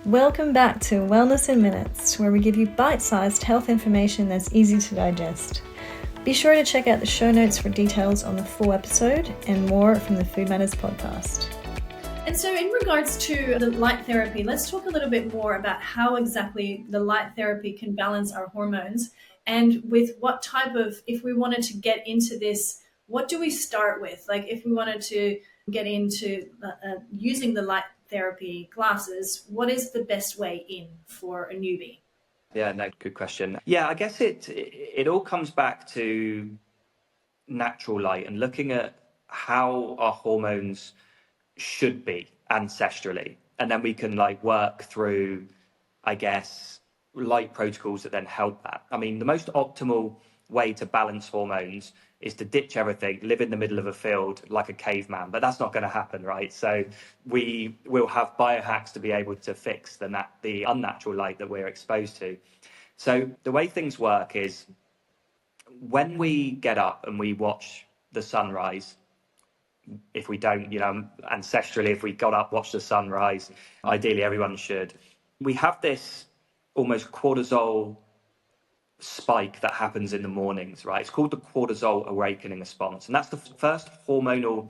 Welcome back to Wellness in Minutes, where we give you bite-sized health information that's easy to digest. Be sure to check out the show notes for details on the full episode and more from the Food Matters podcast. And so in regards to the light therapy, let's talk a little bit more about how exactly the light therapy can balance our hormones, and with what type of, if we wanted to get into this, what do we start with? Like if we wanted to get into using the light therapy classes, what is the best way in for a newbie? Yeah, no, good question. Yeah, I guess it all comes back to natural light and looking at how our hormones should be ancestrally. And then we can work through, I guess, light protocols that then help that. I mean, the most optimal way to balance hormones is to ditch everything, live in the middle of a field like a caveman, but that's not going to happen, right? So we will have biohacks to be able to fix the unnatural light that we're exposed to. So the way things work is when we get up and we watch the sunrise, if we don't, ancestrally, if we got up, watched the sunrise, ideally everyone should. We have this almost cortisol spike that happens in the mornings, right? It's called the cortisol awakening response. And that's the first hormonal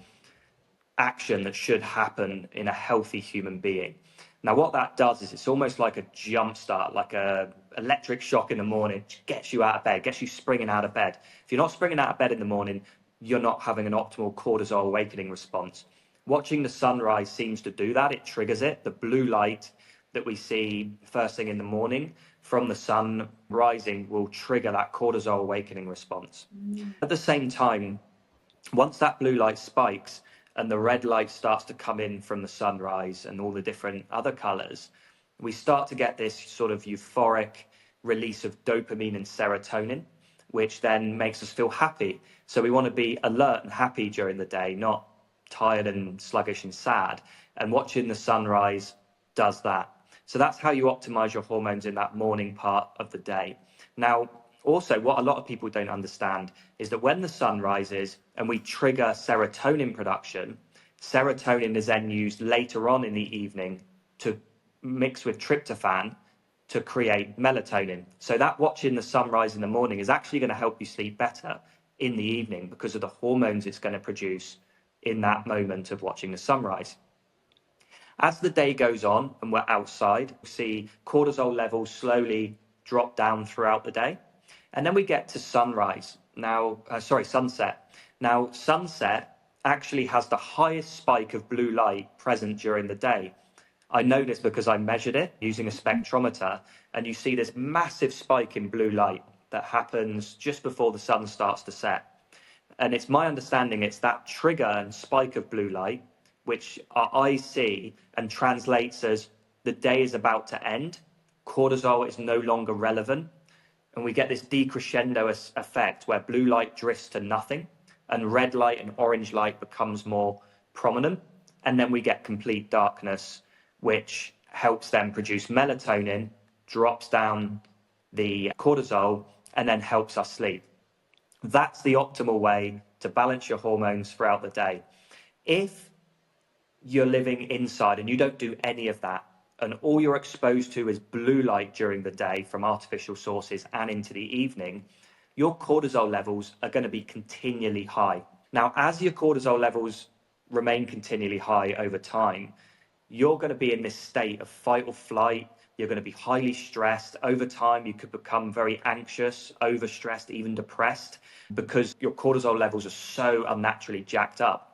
action that should happen in a healthy human being. Now, what that does is it's almost like a jump start, like a electric shock in the morning, gets you out of bed, gets you springing out of bed. If you're not springing out of bed in the morning, you're not having an optimal cortisol awakening response. Watching the sunrise seems to do that. It triggers it. The blue light that we see first thing in the morning from the sun rising will trigger that cortisol awakening response. At the same time, once that blue light spikes and the red light starts to come in from the sunrise and all the different other colors, we start to get this sort of euphoric release of dopamine and serotonin, which then makes us feel happy. So we want to be alert and happy during the day, not tired and sluggish and sad. And watching the sunrise does that. So that's how you optimize your hormones in that morning part of the day. Now, also, what a lot of people don't understand is that when the sun rises and we trigger serotonin production, serotonin is then used later on in the evening to mix with tryptophan to create melatonin. So that watching the sunrise in the morning is actually going to help you sleep better in the evening because of the hormones it's going to produce in that moment of watching the sunrise. As the day goes on and we're outside, we see cortisol levels slowly drop down throughout the day. And then we get to sunset. Now, sunset actually has the highest spike of blue light present during the day. I know this because I measured it using a spectrometer, and you see this massive spike in blue light that happens just before the sun starts to set. And it's my understanding it's that trigger and spike of blue light which our eyes see and translates as the day is about to end, cortisol is no longer relevant, and we get this decrescendo effect where blue light drifts to nothing and red light and orange light becomes more prominent, and then we get complete darkness, which helps them produce melatonin, drops down the cortisol, and then helps us sleep. That's the optimal way to balance your hormones throughout the day. If you're living inside and you don't do any of that, and all you're exposed to is blue light during the day from artificial sources and into the evening, your cortisol levels are going to be continually high. Now, as your cortisol levels remain continually high over time, you're going to be in this state of fight or flight. You're going to be highly stressed. Over time, you could become very anxious, overstressed, even depressed, because your cortisol levels are so unnaturally jacked up.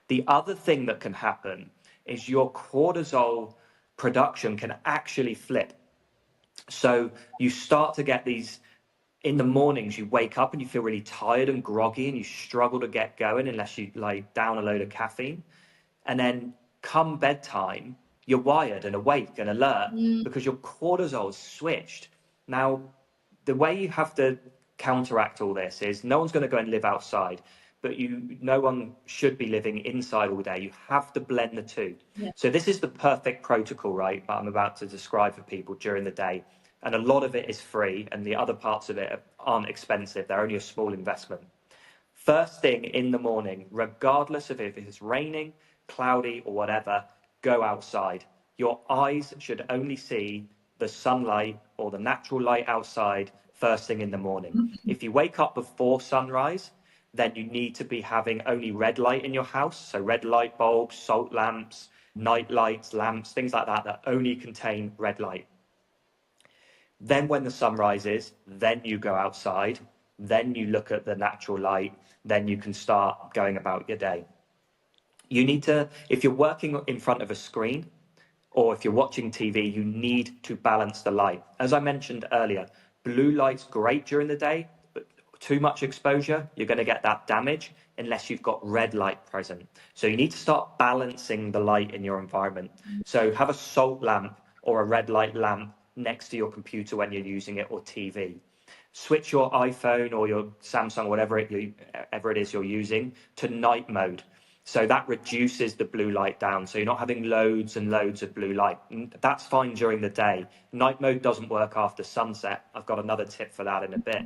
The other thing that can happen is your cortisol production can actually flip. So you start to get these, in the mornings, you wake up and you feel really tired and groggy and you struggle to get going unless you down a load of caffeine. And then come bedtime, you're wired and awake and alert because your cortisol is switched. Now, the way you have to counteract all this is no one's going to go and live outside, but no one should be living inside all day. You have to blend the two. Yeah. So this is the perfect protocol, right, that I'm about to describe for people during the day. And a lot of it is free, and the other parts of it aren't expensive. They're only a small investment. First thing in the morning, regardless of if it's raining, cloudy, or whatever, go outside. Your eyes should only see the sunlight or the natural light outside first thing in the morning. If you wake up before sunrise, then you need to be having only red light in your house. So red light bulbs, salt lamps, night lights, lamps, things like that, that only contain red light. Then when the sun rises, then you go outside, then you look at the natural light, then you can start going about your day. You need to, if you're working in front of a screen or if you're watching TV, you need to balance the light. As I mentioned earlier, blue light's great during the day, but too much exposure, you're going to get that damage unless you've got red light present. So you need to start balancing the light in your environment. So have a salt lamp or a red light lamp next to your computer when you're using it, or TV. Switch your iPhone or your Samsung, whatever it is you're using, to night mode. So that reduces the blue light down. So you're not having loads and loads of blue light. And that's fine during the day. Night mode doesn't work after sunset. I've got another tip for that in a bit,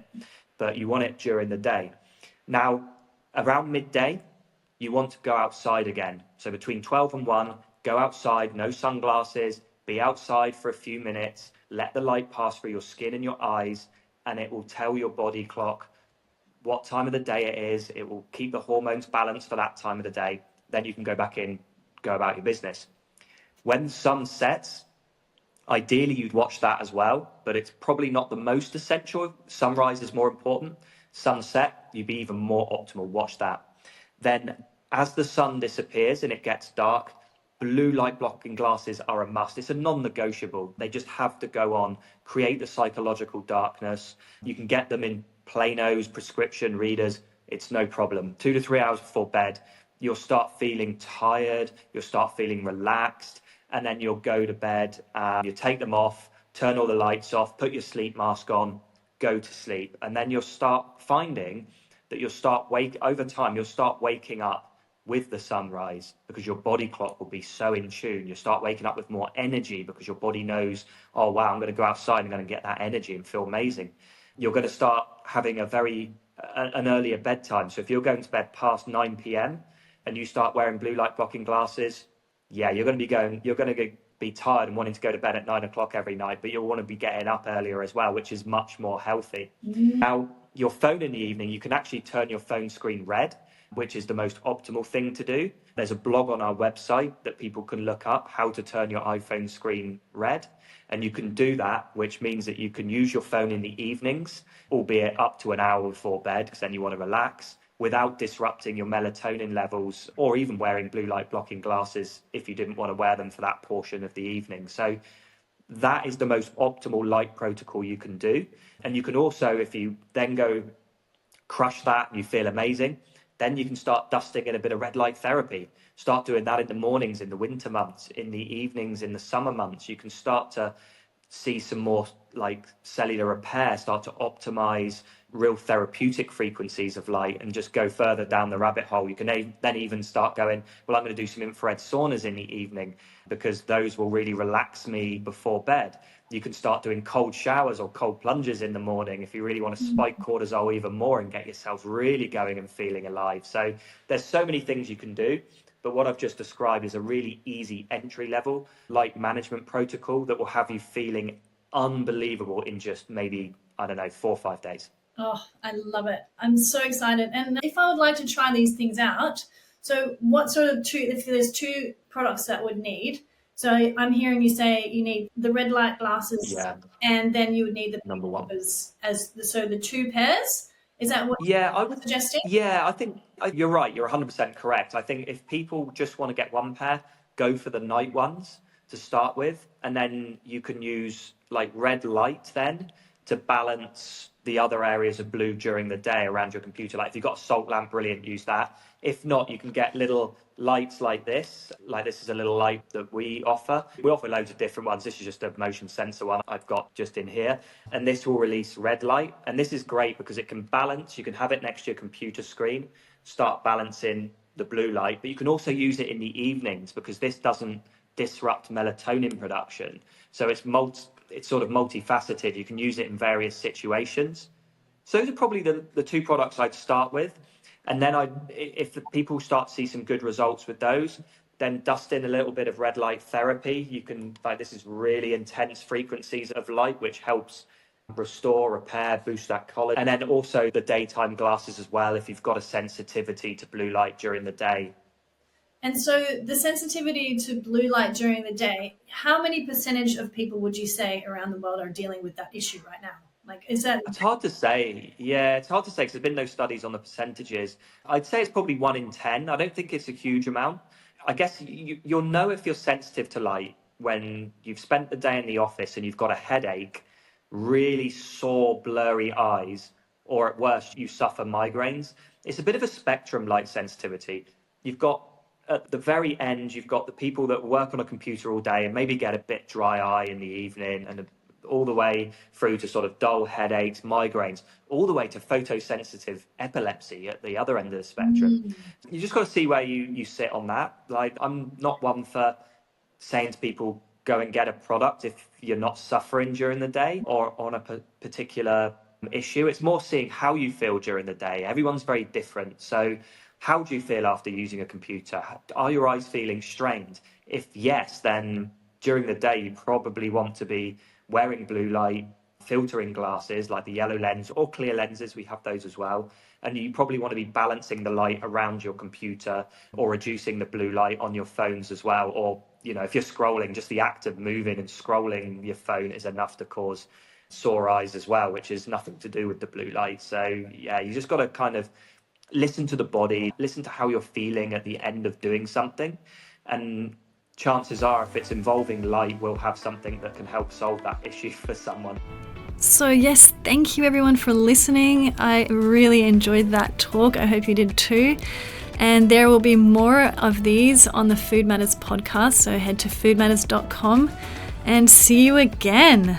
but you want it during the day. Now, around midday, you want to go outside again. So between 12 and 1, go outside, no sunglasses, be outside for a few minutes, let the light pass through your skin and your eyes, and it will tell your body clock what time of the day it is. It will keep the hormones balanced for that time of the day. Then you can go back in, go about your business. When the sun sets, ideally you'd watch that as well, but it's probably not the most essential. Sunrise is more important. Sunset, you'd be even more optimal. Watch that. Then as the sun disappears and it gets dark, blue light blocking glasses are a must. It's a non-negotiable. They just have to go on, create the psychological darkness. You can get them in planos, prescription readers. It's no problem. 2 to 3 hours before bed, you'll start feeling tired. You'll start feeling relaxed. And then you'll go to bed. You take them off, turn all the lights off, put your sleep mask on, go to sleep. And then you'll start finding that over time, you'll start waking up with the sunrise, because your body clock will be so in tune. You start waking up with more energy because your body knows, oh wow, I'm going to go outside, I'm going to get that energy and feel amazing. You're going to start having an earlier bedtime. So if you're going to bed past 9 p.m. and you start wearing blue light blocking glasses, yeah, you're going to be tired and wanting to go to bed at 9 o'clock every night, but you'll want to be getting up earlier as well, which is much more healthy. Now, your phone in the evening, you can actually turn your phone screen red, which is the most optimal thing to do. There's a blog on our website that people can look up, how to turn your iPhone screen red. And you can do that, which means that you can use your phone in the evenings, albeit up to an hour before bed, because then you want to relax, without disrupting your melatonin levels, or even wearing blue light blocking glasses if you didn't want to wear them for that portion of the evening. So that is the most optimal light protocol you can do. And you can also, if you then go crush that and you feel amazing, then you can start dusting in a bit of red light therapy. Start doing that in the mornings, in the winter months, in the evenings, in the summer months. You can start to see some more like cellular repair, start to optimize real therapeutic frequencies of light, and just go further down the rabbit hole. You can then even start going, well, I'm going to do some infrared saunas in the evening because those will really relax me before bed. You can start doing cold showers or cold plunges in the morning if you really want to spike cortisol even more and get yourself really going and feeling alive. So there's so many things you can do. But what I've just described is a really easy entry level light management protocol that will have you feeling unbelievable in just maybe, 4 or 5 days. Oh, I love it. I'm so excited. And if I would like to try these things out, so what sort of if there's 2 products that would need, so I'm hearing you say you need the red light glasses, and then you would need the number 1 so the 2 pairs. Is that what you're suggesting? Yeah, I think you're right. You're 100% correct. I think if people just want to get 1 pair, go for the night ones to start with, and then you can use like red light then to balance the other areas of blue during the day around your computer. Like if you've got a salt lamp, brilliant, use that. If not, you can get little lights like this. Like this is a little light that we offer. We offer loads of different ones. This is just a motion sensor one I've got just in here. And this will release red light. And this is great because it can balance. You can have it next to your computer screen, start balancing the blue light. But you can also use it in the evenings because this doesn't disrupt melatonin production. So it's sort of multifaceted. You can use it in various situations. So those are probably the 2 products I'd start with. And then if the people start to see some good results with those, then dust in a little bit of red light therapy. You can, like, this is really intense frequencies of light, which helps restore, repair, boost that collagen. And then also the daytime glasses as well, if you've got a sensitivity to blue light during the day. And so the sensitivity to blue light during the day, how many percentage of people would you say around the world are dealing with that issue right now? Like, is that... It's hard to say. Yeah, it's hard to say because there's been no studies on the percentages. I'd say it's probably 1 in 10. I don't think it's a huge amount. I guess you'll know if you're sensitive to light when you've spent the day in the office and you've got a headache, really sore, blurry eyes, or at worst, you suffer migraines. It's a bit of a spectrum, light sensitivity. You've got, at the very end, you've got the people that work on a computer all day and maybe get a bit dry eye in the evening, and all the way through to sort of dull headaches, migraines, all the way to photosensitive epilepsy at the other end of the spectrum. You just got to see where you sit on that. Like, I'm not one for saying to people, go and get a product if you're not suffering during the day or on a particular issue. It's more seeing how you feel during the day. Everyone's very different. So how do you feel after using a computer? Are your eyes feeling strained? If yes, then during the day, you probably want to be wearing blue light filtering glasses like the yellow lens or clear lenses. We have those as well. And you probably want to be balancing the light around your computer or reducing the blue light on your phones as well. Or, you know, if you're scrolling, just the act of moving and scrolling your phone is enough to cause sore eyes as well, which is nothing to do with the blue light. So yeah, you just got to kind of listen to the body, listen to how you're feeling at the end of doing something. And chances are, if it's involving light, we'll have something that can help solve that issue for someone. So yes, thank you everyone for listening. I really enjoyed that talk. I hope you did too. And there will be more of these on the Food Matters podcast. So head to foodmatters.com and see you again.